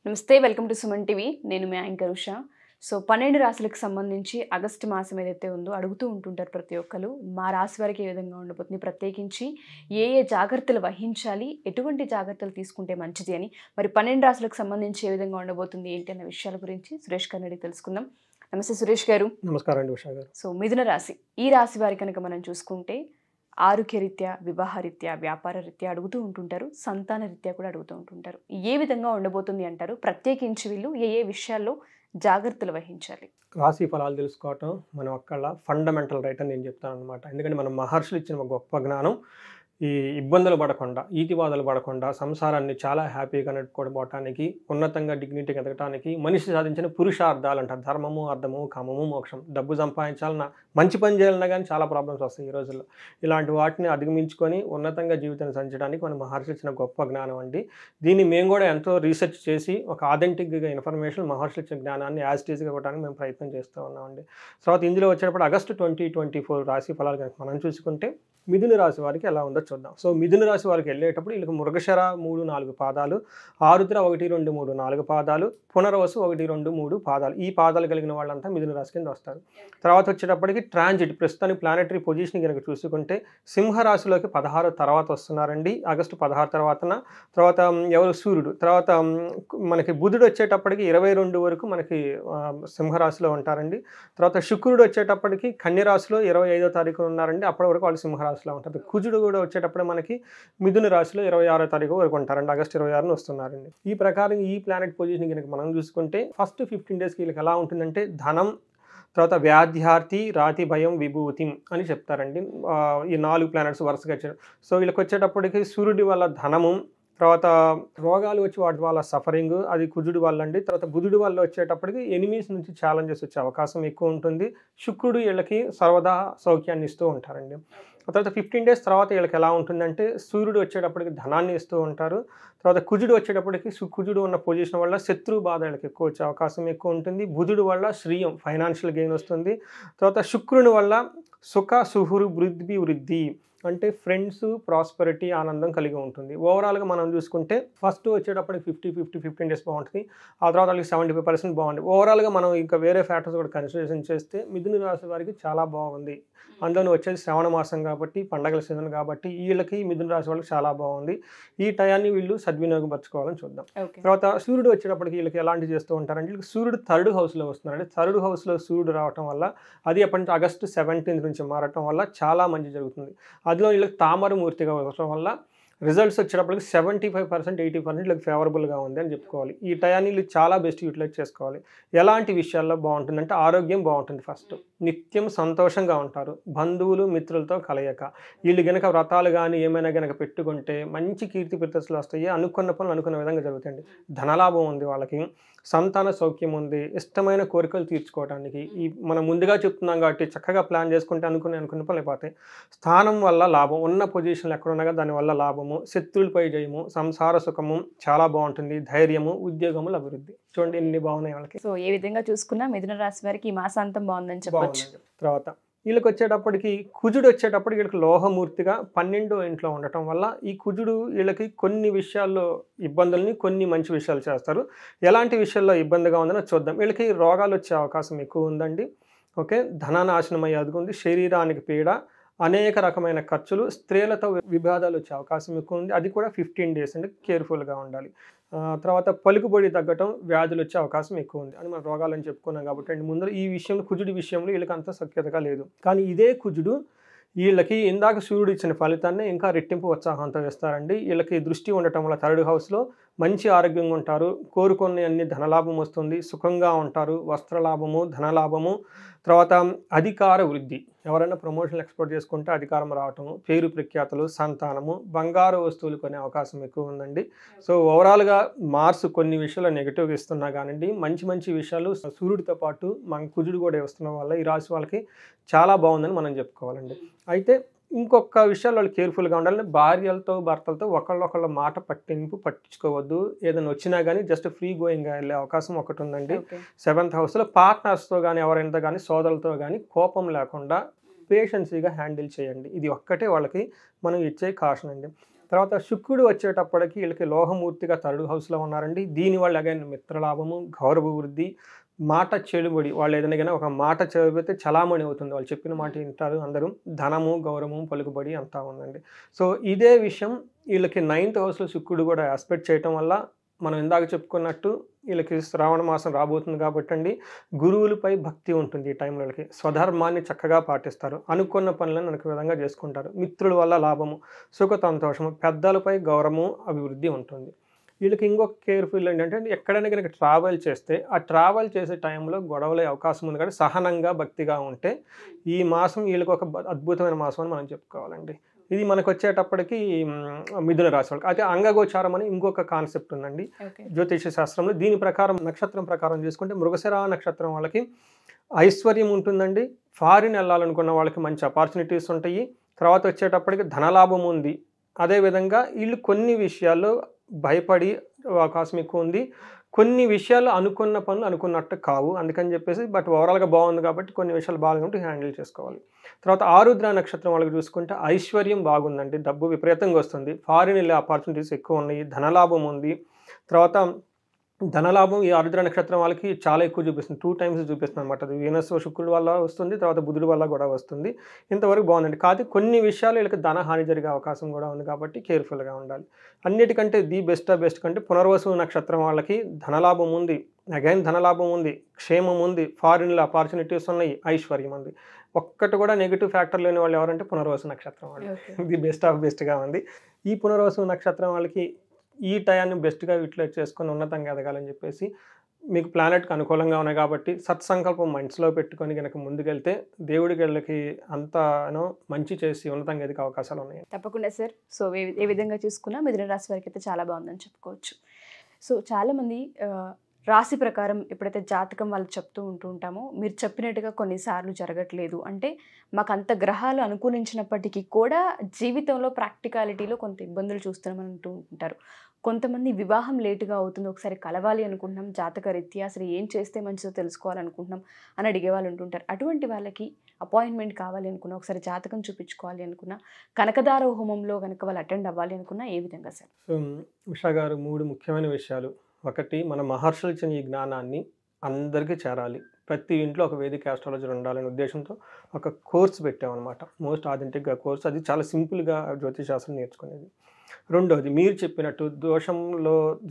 నమస్తే, welcome to Suman TV. నేను మీ anchor Usha. So 12 రాశులకు సంబంధించి ఆగస్టు మాసం ఏదైతే ఉందో అడుగుతూ ఉంటుంటారు ప్రతి ఒక్కరు. మా రాశి వారికి ఏ విధంగా ఉండబోతుంది, ప్రత్యేకించి ఏ ఏ జాగ్రత్తలు వహించాలి, ఎటువంటి జాగ్రత్తలు తీసుకుంటే మంచిది అని, మరి 12 రాశులకు సంబంధించి ఏ విధంగా ఉండబోతుంది ఏంటి అన్న విషయాల గురించి సురేష్ గారిని అడిగి తెలుసుకుందాం. నమస్తే సురేష్ గారు. నమస్కారం అండి ఉషా గారు. సో మిథున రాశి, ఈ రాశి వారి కనుక మనం చూసుకుంటే ఆరోగ్యరీత్యా, వివాహరీత్యా, వ్యాపార రీత్యా అడుగుతూ ఉంటుంటారు, సంతాన రీత్యా కూడా అడుగుతూ ఉంటుంటారు. ఏ విధంగా ఉండబోతుంది అంటారు? ప్రత్యేకించి వీళ్ళు ఏ ఏ విషయాల్లో జాగ్రత్తలు వహించాలి? రాశి ఫలాలు తెలుసుకోవటం మనం అక్కడ ఫండమెంటల్ రైట్ అని నేను చెప్తాను అనమాట. ఎందుకంటే మనం మహర్షులు ఇచ్చిన ఒక గొప్ప జ్ఞానం ఈ ఇబ్బందులు పడకుండా, ఈతివాదాలు పడకుండా సంసారాన్ని చాలా హ్యాపీగా నడుపుకోవడానికి, ఉన్నతంగా డిగ్నిటీగా ఎదగటానికి మనిషి సాధించిన పురుషార్థాలు అంటారు. ధర్మము, అర్థము, కామము, మోక్షం. డబ్బు సంపాదించాలన్నా, మంచి పని చేయాలన్నా కానీ చాలా ప్రాబ్లమ్స్ వస్తాయి ఈ రోజుల్లో. ఇలాంటి వాటిని అధిగమించుకొని ఉన్నతంగా జీవితాన్ని సంచడానికి మన మహర్షి ఇచ్చిన గొప్ప జ్ఞానం అండి. దీన్ని మేము కూడా ఎంతో రీసెర్చ్ చేసి ఒక ఆథెంటిక్గా ఇన్ఫర్మేషన్ మహర్షులు ఇచ్చిన జ్ఞానాన్ని యాజ్ టీజ్గా ఇవ్వడానికి మేము ప్రయత్నం చేస్తూ ఉన్నామండి. తర్వాత ఇందులో వచ్చేటప్పుడు ఆగస్టు 2024 రాశి ఫలాలు కనుక మనం చూసుకుంటే మిథున రాశి వారికి ఎలా ఉందో చూద్దాం. సో మిథున రాశి వారికి వెళ్ళేటప్పుడు వీళ్ళకి మృగశిర 3-4 పాదాలు, ఆరుద్ర 1-2-3-4 పాదాలు, పునర్వసు 1-2-3 పాదాలు. ఈ పాదాలు కలిగిన వాళ్ళంతా మిథున రాశి కింద వస్తారు. తర్వాత వచ్చేటప్పటికి ట్రాన్జిట్, ప్రస్తుతానికి ప్లానెటరీ పొజిషన్ కనుక చూసుకుంటే సింహరాశిలోకి 16 తర్వాత వస్తున్నారండి. ఆగస్టు 16 తర్వాత ఎవరు సూర్యుడు, తర్వాత మనకి బుధుడు వచ్చేటప్పటికి 22 వరకు మనకి సింహరాశిలో ఉంటారండి. తర్వాత శుక్రుడు వచ్చేటప్పటికి కన్యరాశిలో 25వ తారీఖున ఉన్నారండి. అప్పటి వరకు వాళ్ళు సింహరాశిలో ఉంటారు. కుజుడు కూడా వచ్చేటప్పుడు మనకి మిథున రాశిలో 26వ తారీఖు వరకు ఉంటారండి. ఆగస్టు 26న వస్తున్నారండి. ఈ ప్రకారం ఈ ప్లానెట్ పొజిషన్ కనుక మనం చూసుకుంటే ఫస్ట్ 15 డేస్కి వీళ్ళకి ఎలా ఉంటుందంటే ధనం, తర్వాత వ్యాధ్యార్థి, రాతి భయం, విభూతి అని చెప్తారండి. ఈ 4 ప్లానెట్స్ వరుసగా వచ్చారు. సో వీళ్ళకి వచ్చేటప్పటికి సూర్యుడి వల్ల ధనము, తర్వాత రోగాలు వచ్చి వాటి వల్ల సఫరింగ్, అది కుజుడి వల్ల అండి. తర్వాత బుధుడి వల్ల వచ్చేటప్పటికి ఎనిమీస్ నుంచి ఛాలెంజెస్ వచ్చే అవకాశం ఎక్కువ ఉంటుంది. శుక్రుడు వీళ్ళకి సర్వదా సౌఖ్యాన్ని ఇస్తూ ఉంటారండి. తర్వాత 15 డేస్ తర్వాత వీళ్ళకి ఎలా ఉంటుందంటే సూర్యుడు వచ్చేటప్పటికి ధనాన్ని ఇస్తూ ఉంటారు. తర్వాత కుజుడు వచ్చేటప్పటికి కుజుడు ఉన్న పొజిషన్ వల్ల శత్రు బాధ వీళ్ళకి ఎక్కువ వచ్చే అవకాశం ఎక్కువ ఉంటుంది. బుధుడు వల్ల శ్రీయం, ఫైనాన్షియల్ గెయిన్ వస్తుంది. తర్వాత శుక్రుని వల్ల సుఖ, సుహురు, వృద్ధి అంటే ఫ్రెండ్స్, ప్రాస్పెరిటీ, ఆనందం కలిగి ఉంటుంది. ఓవరాల్గా మనం చూసుకుంటే ఫస్ట్ వచ్చేటప్పటికి 15 డేస్ బాగుంటుంది. ఆ తర్వాత వాళ్ళకి 75% బాగుంటుంది. ఓవరాల్గా మనం ఇంకా వేరే ఫ్యాక్టర్స్ కూడా కన్సిడరేషన్ చేస్తే మిథున రాశి వారికి చాలా బాగుంది. అందులో వచ్చేది శ్రావణ మాసం కాబట్టి, పండగల సీజన్ కాబట్టి వీళ్ళకి మిథున రాశి వాళ్ళకి చాలా బాగుంది. ఈ టయాన్ని వీళ్ళు సద్వినియోగపరచుకోవాలని చూద్దాం. తర్వాత సూర్యుడు వచ్చేటప్పటికి వీళ్ళకి ఎలాంటి చేస్తూ ఉంటారంటే వీళ్ళకి సూర్యుడు 3rd హౌస్లో వస్తున్నారంటే 3rd హౌస్లో సూర్యుడు రావటం వల్ల అది ఎప్పటి నుంచి ఆగస్టు 17 నుంచి మారటం వల్ల చాలా మంచి జరుగుతుంది. అందులో వీళ్ళకి తామరమూర్తిగా ఉండటం వల్ల రిజల్ట్స్ వచ్చేటప్పటికి 75%, 80% వీళ్ళకి ఫేవరబుల్గా ఉంది అని చెప్పుకోవాలి. ఈ టయాన్ని వీళ్ళు చాలా బెస్ట్ యూటిలైజ్ చేసుకోవాలి. ఎలాంటి విషయాల్లో బాగుంటుందంటే ఆరోగ్యం బాగుంటుంది. ఫస్ట్ నిత్యం సంతోషంగా ఉంటారు. బంధువులు, మిత్రులతో కలయిక. వీళ్ళు గనక వ్రతాలు కానీ ఏమైనా గనక పెట్టుకుంటే మంచి కీర్తి ప్రతిష్టలు వస్తాయి. అనుకున్న పనులు అనుకున్న విధంగా జరుగుతాయండి. ధనలాభం ఉంది వాళ్ళకి, సంతాన సౌఖ్యం ఉంది, ఇష్టమైన కోరికలు తీర్చుకోవడానికి ఈ మనం ముందుగా చెప్తున్నాం కాబట్టి చక్కగా ప్లాన్ చేసుకుంటే అనుకున్న పనులు అయిపోతాయి. స్థానం వల్ల లాభం, ఉన్న పొజిషన్లు ఎక్కడున్నాగా దానివల్ల లాభము, శత్రువులపై జయము, సంసార సుఖము చాలా బాగుంటుంది, ధైర్యము, ఉద్యోగములు అభివృద్ధి. చూడండి ఎన్ని బాగున్నాయి వాళ్ళకి. సో ఏ విధంగా చూసుకున్నా మిథున రాశి వారికి ఈ మాసాంతం బాగుందని చెప్పొచ్చు. తర్వాత వీళ్ళకి వచ్చేటప్పటికి కుజుడు వచ్చేటప్పటికి వీళ్ళకి లోహమూర్తిగా 12వ ఇంట్లో ఉండటం వల్ల ఈ కుజుడు వీళ్ళకి కొన్ని విషయాల్లో ఇబ్బందుల్ని, కొన్ని మంచి విషయాలు చేస్తారు. ఎలాంటి విషయాల్లో ఇబ్బందిగా ఉందని చూద్దాం. వీళ్ళకి రోగాలు వచ్చే అవకాశం ఎక్కువ ఉందండి. ఓకే, ధనానాశనం అయ్యేది ఉంది, శరీరానికి పీడ, అనేక రకమైన ఖర్చులు, స్త్రీలతో విభేదాలు వచ్చే అవకాశం ఎక్కువ ఉంది. అది కూడా 15 డేస్ అండి, కేర్ఫుల్గా ఉండాలి. తర్వాత పలుకుబడి తగ్గటం, వ్యాధులు వచ్చే అవకాశం ఎక్కువ ఉంది అని మనం రోగాలని చెప్పుకున్నాం కాబట్టి అండి. ముందర ఈ విషయంలో కుజుడి విషయంలో వీళ్ళకి అంత సఖ్యతగా లేదు. కానీ ఇదే కుజుడు వీళ్ళకి ఇందాక సూర్యుడు ఇచ్చిన ఫలితాన్ని ఇంకా రెట్టింపు ఉత్సాహంతో వేస్తారండి. వీళ్ళకి దృష్టి ఉండటం వల్ల 3rd హౌస్లో మంచి ఆరోగ్యంగా ఉంటారు, కోరుకునే అన్ని ధనలాభం వస్తుంది, సుఖంగా ఉంటారు, వస్త్రలాభము, ధనలాభము, తర్వాత అధికార వృద్ధి. ఎవరైనా ప్రమోషన్లు ఎక్స్పోర్ట్ చేసుకుంటే అధికారం రావటము, పేరు ప్రఖ్యాతులు, సంతానము, బంగారు వస్తువులు కొనే అవకాశం ఎక్కువ ఉందండి. సో ఓవరాల్గా మార్స్ కొన్ని విషయాలు నెగిటివ్గా ఇస్తున్నా కానివ్వండి, మంచి విషయాలు సూర్యుడితో పాటు మన కుజుడు కూడా ఇస్తున్న వల్ల ఈ రాశి వాళ్ళకి చాలా బాగుందని మనం చెప్పుకోవాలండి. అయితే ఇంకొక విషయాలు వాళ్ళు కేర్ఫుల్గా ఉండాలని, భార్యలతో భర్తలతో ఒకళ్ళ మాట పట్టించుకోవద్దు. ఏదైనా వచ్చినా కానీ జస్ట్ ఫ్రీ గోయింగ్గా వెళ్ళే అవకాశం ఒకటి ఉందండి. 7th హౌస్లో పార్ట్నర్స్తో కానీ ఎవరైనా కానీ సోదరులతో కానీ కోపం లేకుండా పేషెన్సీగా హ్యాండిల్ చేయండి. ఇది ఒక్కటే వాళ్ళకి మనం ఇచ్చే కాషన్ అండి. తర్వాత శుక్రుడు వచ్చేటప్పటికి వీళ్ళకి లోహమూర్తిగా థర్డ్ హౌస్లో ఉన్నారండి. దీనివల్ల అగైన్ మిత్రలాభము, గౌరవ వృద్ధి, మాట చెడుబడి. వాళ్ళు ఏదైనా కానీ ఒక మాట చెబితే చలామణి అవుతుంది. వాళ్ళు చెప్పిన మాట వింటారు అందరూ. ధనము, గౌరవము, పలుకుబడి అంతా ఉందండి. సో ఇదే విషయం వీళ్ళకి 9th హౌస్లో శుక్రుడు కూడా ఆస్పెక్ట్ చేయటం వల్ల మనం ఇందాక చెప్పుకున్నట్టు వీళ్ళకి శ్రావణ మాసం రాబోతుంది కాబట్టి అండి, గురువులపై భక్తి ఉంటుంది ఈ టైంలో. వీళ్ళకి స్వధర్మాన్ని చక్కగా పాటిస్తారు. అనుకున్న పనులను అనుకున్న విధంగా చేసుకుంటారు. మిత్రుల వల్ల లాభము, సుఖ సంతోషము, పెద్దలపై గౌరవము, అభివృద్ధి ఉంటుంది. వీళ్ళకి ఇంకొక కేర్ఫుల్ ఏంటంటే ఎక్కడైనా కనుక ట్రావెల్ చేస్తే ఆ ట్రావెల్ చేసే టైంలో గొడవలే అవకాశం ఉంది కాబట్టి సహనంగా భక్తిగా ఉంటే ఈ మాసం వీళ్ళకి ఒక అద్భుతమైన మాసం అని మనం చెప్పుకోవాలండి. ఇది మనకు వచ్చేటప్పటికి మిథున రాశి వాళ్ళకి అయితే అంగగోచారం అని ఇంకొక కాన్సెప్ట్ ఉందండి జ్యోతిష శాస్త్రంలో. దీని ప్రకారం నక్షత్రం ప్రకారం చేసుకుంటే మృగశిర నక్షత్రం వాళ్ళకి ఐశ్వర్యం ఉంటుందండి. ఫారిన్ వెళ్ళాలనుకున్న వాళ్ళకి మంచి ఆపర్చునిటీస్ ఉంటాయి. తర్వాత వచ్చేటప్పటికి ధనలాభం ఉంది. అదేవిధంగా వీళ్ళు కొన్ని విషయాల్లో భయపడి అవకాశం ఎక్కువ ఉంది. కొన్ని విషయాలు అనుకున్న పనులు అనుకున్నట్టు కావు. అందుకని చెప్పేసి బట్ ఓవరాల్గా బాగుంది కాబట్టి కొన్ని విషయాలు బాగుంటే హ్యాండిల్ చేసుకోవాలి. తర్వాత ఆరుద్ర నక్షత్రం వాళ్ళకి చూసుకుంటే ఐశ్వర్యం బాగుందండి. డబ్బు విపరీతంగా వస్తుంది. ఫారిన్ వెళ్ళే ఆపర్చునిటీస్ ఎక్కువ ఉన్నాయి. ధనలాభం ఉంది. తర్వాత ధనలాభం ఈ ఆరుద్ర నక్షత్రం వాళ్ళకి చాలా ఎక్కువ చూపిస్తుంది. 2 times చూపిస్తుంది అనమాట. అది వీనస్ శుక్రుడు వల్ల వస్తుంది, తర్వాత బుధుడు వల్ల కూడా వస్తుంది. ఇంతవరకు బాగుందండి. కాదు కొన్ని విషయాలు వీళ్ళకి ధనహాని జరిగే అవకాశం కూడా ఉంది కాబట్టి కేర్ఫుల్గా ఉండాలి. అన్నిటికంటే ది బెస్ట్ కంటే పునర్వసు నక్షత్రం వాళ్ళకి ధనలాభం ఉంది, అగైన్ ధనలాభం ఉంది, క్షేమం ఉంది, ఫారిన్లో ఆపర్చునిటీస్ ఉన్నాయి, ఐశ్వర్యం ఉంది. ఒక్కటి కూడా నెగిటివ్ ఫ్యాక్టర్ లేని వాళ్ళు ఎవరంటే పునర్వసు నక్షత్రం వాళ్ళు. ఇది బెస్ట్గా ఉంది. ఈ పునర్వసు నక్షత్రం వాళ్ళకి ఈ టయాన్ని బెస్ట్గా యూటిలైజ్ చేసుకొని ఉన్నతంగా ఎదగాలని చెప్పేసి మీకు ప్లానెట్కి అనుకూలంగా ఉన్నాయి కాబట్టి సత్సంకల్పం మైండ్స్లో పెట్టుకొని కనుక ముందుకెళ్తే దేవుడికి వీళ్ళకి అంతానో మంచి చేసి ఉన్నతంగా ఎదిగే అవకాశాలు ఉన్నాయి. తప్పకుండా సార్. సో ఏ విధంగా చూసుకున్నా మిథున రాశి వారికి అయితే చాలా బాగుందని చెప్పుకోవచ్చు. సో చాలామంది రాశి ప్రకారం ఎప్పుడైతే జాతకం వాళ్ళు చెప్తూ ఉంటామో మీరు చెప్పినట్టుగా కొన్నిసార్లు జరగట్లేదు అంటే మాకు అంత గ్రహాలు అనుకూలించినప్పటికీ కూడా జీవితంలో ప్రాక్టికాలిటీలో కొంత ఇబ్బందులు చూస్తున్నామని అంటూ ఉంటారు. కొంతమంది వివాహం లేటుగా అవుతుంది, ఒకసారి కలవాలి అనుకుంటున్నాం, జాతక రీత్యా అసలు ఏం చేస్తే మంచిదో తెలుసుకోవాలనుకుంటున్నాం అని అడిగే వాళ్ళు ఉంటుంటారు. అటువంటి వాళ్ళకి అపాయింట్మెంట్ కావాలి అనుకున్నా, ఒకసారి జాతకం చూపించుకోవాలి అనుకున్నా, కనకదార హోమంలో కనుక వాళ్ళు అటెండ్ అవ్వాలి అనుకున్నా ఏ విధంగా సార్? సో ఉషా గారు 3 ముఖ్యమైన విషయాలు. ఒకటి, మన మహర్షులు ఇచ్చిన ఈ జ్ఞానాన్ని అందరికీ చేరాలి. ప్రతి ఇంట్లో ఒక వేదిక ఆస్ట్రాలజర్ ఉండాలనే ఉద్దేశంతో ఒక కోర్స్ పెట్టామన్నమాట. మోస్ట్ ఆథెంటిక్గా కోర్స్. అది చాలా సింపుల్గా జ్యోతిషాస్త్రం నేర్చుకునేది. రెండోది, మీరు చెప్పినట్టు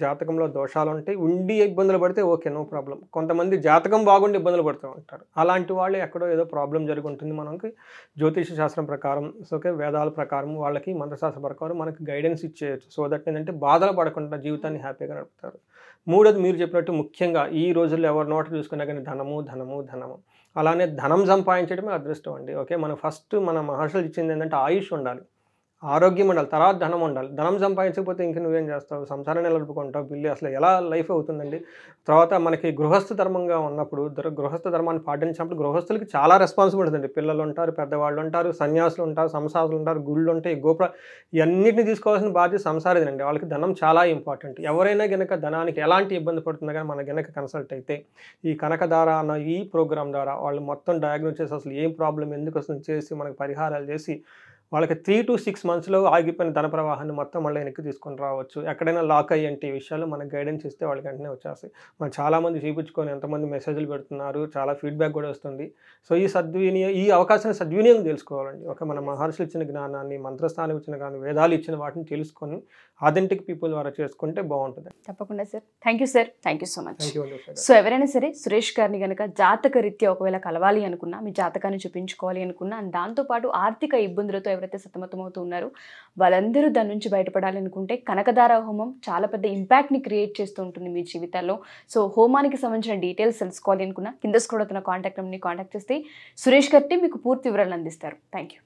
జాతకంలో దోషాలు ఉంటాయి. ఉండి ఇబ్బందులు పడితే ఓకే, నో ప్రాబ్లం. కొంతమంది జాతకం బాగుండి ఇబ్బందులు పడుతూ ఉంటారు. అలాంటి వాళ్ళు ఎక్కడో ఏదో ప్రాబ్లం జరిగి ఉంటుంది. మనకి జ్యోతిష శాస్త్రం ప్రకారం ఓకే, వేదాల ప్రకారం వాళ్ళకి మంత్రశాస్త్రం ప్రకారం మనకి గైడెన్స్ ఇచ్చేయచ్చు. సో దట్ ఏంటంటే బాధలు పడకుండా జీవితాన్ని హ్యాపీగా నడుపుతారు. మూడోది, మీరు చెప్పినట్టు ముఖ్యంగా ఈ రోజుల్లో ఎవరి నోట చూసుకున్నా కానీ ధనము. అలానే ధనం సంపాదించడమే అదృష్టం అండి. ఓకే, మనం ఫస్ట్ మన మహర్షులు ఇచ్చింది ఏంటంటే ఆయుష్ ఉండాలి, ఆరోగ్యం ఉండాలి, తర్వాత ధనం ఉండాలి. ధనం సంపాదించకపోతే ఇంక నువ్వేం చేస్తావు? సంసారాన్ని నిలబడుకుంటావు, బిల్లు అసలు ఎలా లైఫ్ అవుతుందండి. తర్వాత మనకి గృహస్థ ధర్మంగా ఉన్నప్పుడు గృహస్థ ధర్మాన్ని పాటించినప్పుడు గృహస్థులకి చాలా రెస్పాన్సిబిలిటీ ఉంది. పిల్లలు ఉంటారు, పెద్దవాళ్ళు ఉంటారు, సన్యాసులు ఉంటారు, సంసాసులు ఉంటారు, గుళ్ళు ఉంటాయి, ఇవన్నిటిని తీసుకోవాల్సిన బాధ్యత సంసారిదండి. వాళ్ళకి ధనం చాలా ఇంపార్టెంట్. ఎవరైనా గనక ధనానికి ఎలాంటి ఇబ్బంది పడుతుందో కానీ మన గనక కన్సల్ట్ అయితే ఈ కనకదార అన్న ఈ ప్రోగ్రామ్ ద్వారా వాళ్ళు మొత్తం డయాగ్నోస్ చేసి అసలు ఏం ప్రాబ్లం ఎందుకు వస్తుంది చేసి మనకు పరిహారాలు చేసి వాళ్ళకి 3 to 6 monthsలో ఆగిపోయిన ధన ప్రవాహాన్ని మొత్తం మళ్ళీ వెనక్కి తీసుకొని రావచ్చు. ఎక్కడైనా లాక్ అయ్యేంటి విషయాలు మనకు గైడెన్స్ ఇస్తే వాళ్ళకి వెంటనే వచ్చేస్తాయి. మనం చాలామంది చూపించుకొని ఎంతమంది మెసేజ్లు పెడుతున్నారు, చాలా ఫీడ్బ్యాక్ కూడా వస్తుంది. సో ఈ అవకాశాన్ని సద్వినియోగం తెలుసుకోవాలండి. ఒక మన మహర్షులు ఇచ్చిన జ్ఞానాన్ని, మంత్రస్థానం ఇచ్చిన జ్ఞానం, వేదాలు ఇచ్చిన వాటిని తెలుసుకొని ఆథెంటిక్ పీపుల్ ద్వారా చేసుకుంటే బాగుంటుంది. తప్పకుండా sir. Thank you sir. Thank you so much. So ఎవరైనా సరే సురేష్ గారిని కనుక జాతక రీత్యా ఒకవేళ కలవాలి అనుకున్నా, మీ జాతకాన్ని చూపించుకోవాలి అనుకున్నా, దాంతోపాటు ఆర్థిక ఇబ్బందులతో ఎవరైతే సతమతమవుతూ ఉన్నారో వాళ్ళందరూ దాని నుంచి బయటపడాలి అనుకుంటే కనకదార హోమం చాలా పెద్ద ఇంపాక్ట్ని క్రియేట్ చేస్తూ ఉంటుంది మీ జీవితాల్లో. సో హోమానికి సంబంధించిన డీటెయిల్స్ తెలుసుకోవాలి అనుకున్నా కింద స్క్రోల్ అవుతున్న కాంటాక్ట్ నెంబర్ని కాంటాక్ట్ చేస్తే సురేష్ గారి మీకు పూర్తి వివరాలు అందిస్తారు. Thank you.